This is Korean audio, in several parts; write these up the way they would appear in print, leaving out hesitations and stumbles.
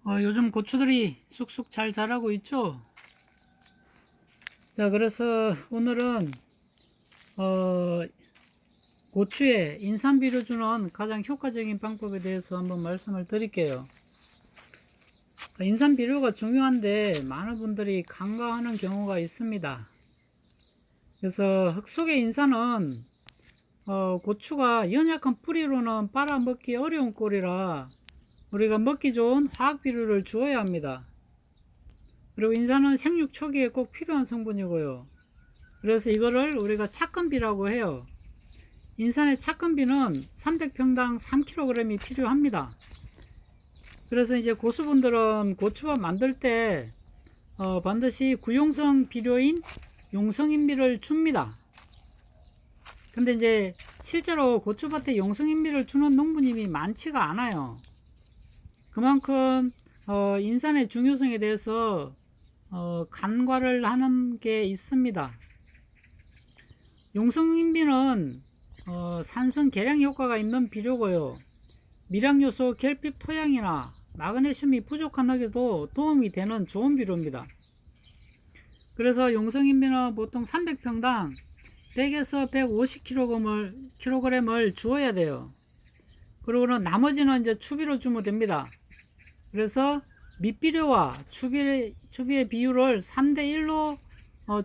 요즘 고추들이 쑥쑥 잘 자라고 있죠. 자, 그래서 오늘은 고추에 인삼비를 주는 가장 효과적인 방법에 대해서 한번 말씀을 드릴게요. 인삼비료가 중요한데 많은 분들이 간과하는 경우가 있습니다. 그래서 흙 속의 인삼은 고추가 연약한 뿌리로는 빨아먹기 어려운 꼴이라 우리가 먹기 좋은 화학비료를 주어야 합니다. 그리고 인삼은 생육 초기에 꼭 필요한 성분이고요. 그래서 이거를 우리가 착근비라고 해요. 인삼의 착근비는 300평당 3kg이 필요합니다. 그래서 이제 고수분들은 고추밥 만들 때 반드시 구용성 비료인 용성인비를 줍니다. 근데 이제 실제로 고추밭에 용성인비를 주는 농부님이 많지가 않아요. 그만큼 인삼의 중요성에 대해서 간과를 하는 게 있습니다. 용성인비는 산성 개량 효과가 있는 비료고요. 미량요소 결핍 토양이나 마그네슘이 부족한 흙에도 도움이 되는 좋은 비료입니다. 그래서 용성인비는 보통 300평당 100에서 150kg을 주어야 돼요. 그리고는 나머지는 이제 추비로 주면 됩니다. 그래서 밑비료와 추비의 비율을 3대1로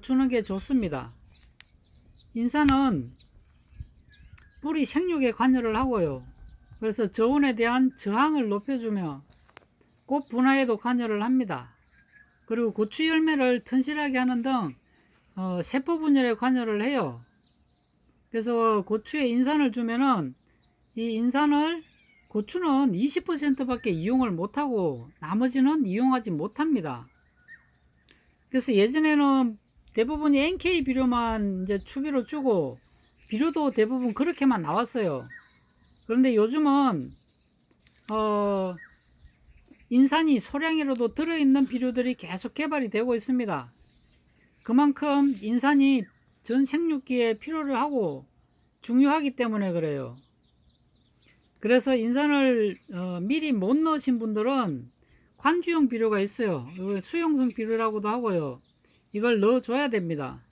주는 게 좋습니다. 인삼은 뿌리 생육에 관여를 하고요. 그래서 저온에 대한 저항을 높여주며 꽃 분화에도 관여를 합니다. 그리고 고추 열매를 튼실하게 하는 등 세포 분열에 관여를 해요. 그래서 고추에 인산을 주면은 이 인산을 고추는 20% 밖에 이용을 못하고 나머지는 이용하지 못합니다. 그래서 예전에는 대부분이 NK 비료만 이제 추비로 주고 비료도 대부분 그렇게만 나왔어요. 그런데 요즘은 인산이 소량이라도 들어있는 비료들이 계속 개발이 되고 있습니다. 그만큼 인산이 전 생육기에 필요를 하고 중요하기 때문에 그래요. 그래서 인산을 미리 못 넣으신 분들은 관주용 비료가 있어요. 수용성 비료라고도 하고요. 이걸 넣어줘야 됩니다.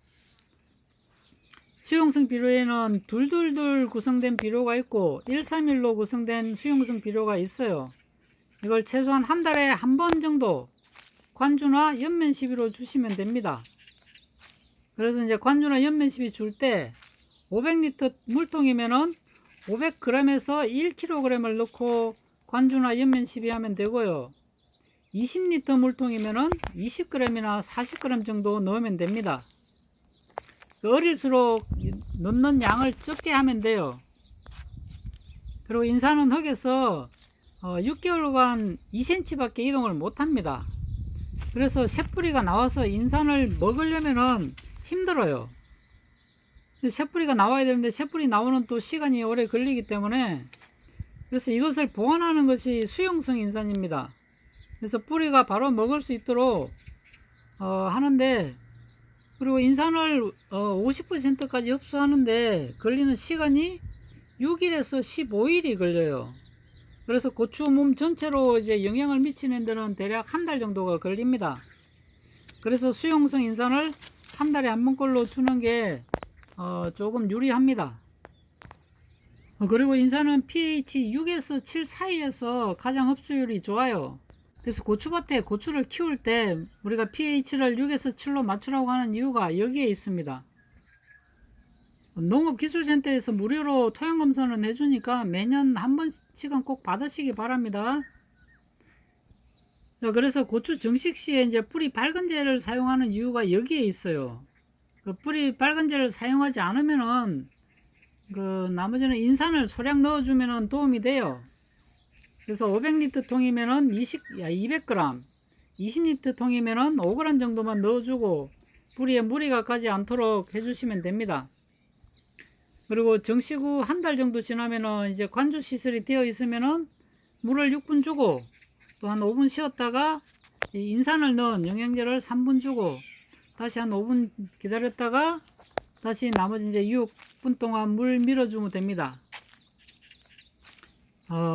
수용성 비료에는 둘둘둘 구성된 비료가 있고 131로 구성된 수용성 비료가 있어요. 이걸 최소한 한 달에 한 번 정도 관주나 연면 시비로 주시면 됩니다. 그래서 이제 관주나 연면 시비 줄 때 500리터 물통이면은 500g에서 1kg을 넣고 관주나 연면 시비하면 되고요. 20리터 물통이면은 20g이나 40g 정도 넣으면 됩니다. 어릴수록 넣는 양을 적게 하면 돼요. 그리고 인삼은 흙에서 6개월간 2cm 밖에 이동을 못합니다. 그래서 새뿌리가 나와서 인삼을 먹으려면은 힘들어요. 새뿌리가 나와야 되는데 새뿌리 나오는 또 시간이 오래 걸리기 때문에 그래서 이것을 보완하는 것이 수용성 인삼입니다. 그래서 뿌리가 바로 먹을 수 있도록 하는데, 그리고 인산을 50%까지 흡수하는데 걸리는 시간이 6일에서 15일이 걸려요. 그래서 고추 몸 전체로 이제 영향을 미치는 데는 대략 한 달 정도가 걸립니다. 그래서 수용성 인산을 한 달에 한 번꼴로 주는 게 조금 유리합니다. 그리고 인산은 pH 6에서 7 사이에서 가장 흡수율이 좋아요. 그래서 고추밭에 고추를 키울 때 우리가 pH를 6에서 7로 맞추라고 하는 이유가 여기에 있습니다. 농업기술센터에서 무료로 토양검사는 해주니까 매년 한 번씩은 꼭 받으시기 바랍니다. 그래서 고추 정식 시에 이제 뿌리 밝은제를 사용하는 이유가 여기에 있어요. 그 뿌리 밝은제를 사용하지 않으면은 나머지는 인산을 소량 넣어주면은 도움이 돼요. 그래서 500리터 통이면은 200g, 20리터 통이면은 5g 정도만 넣어주고 뿌리에 무리가 가지 않도록 해주시면 됩니다. 그리고 정식 후 한 달 정도 지나면은 이제 관주 시설이 되어 있으면은 물을 6분 주고 또 한 5분 쉬었다가 인산을 넣은 영양제를 3분 주고 다시 한 5분 기다렸다가 다시 나머지 이제 6분 동안 물 밀어주면 됩니다.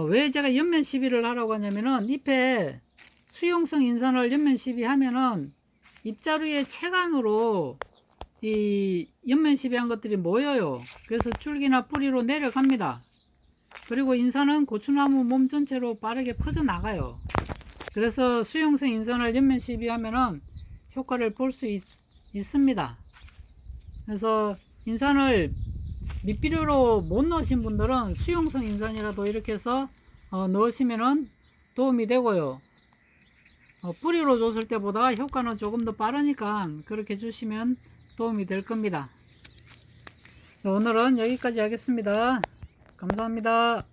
왜 제가 연면 시비를 하라고 하냐면은 잎에 수용성 인산을 연면 시비하면은 잎자루의 채간으로 이 연면 시비한 것들이 모여요. 그래서 줄기나 뿌리로 내려갑니다. 그리고 인산은 고추나무 몸 전체로 빠르게 퍼져나가요. 그래서 수용성 인산을 연면 시비하면은 효과를 볼 수 있습니다. 그래서 인산을 밑비료로 못 넣으신 분들은 수용성 인산이라도 이렇게 해서 넣으시면은 도움이 되고요. 뿌리로 줬을 때보다 효과는 조금 더 빠르니까 그렇게 주시면 도움이 될 겁니다. 오늘은 여기까지 하겠습니다. 감사합니다.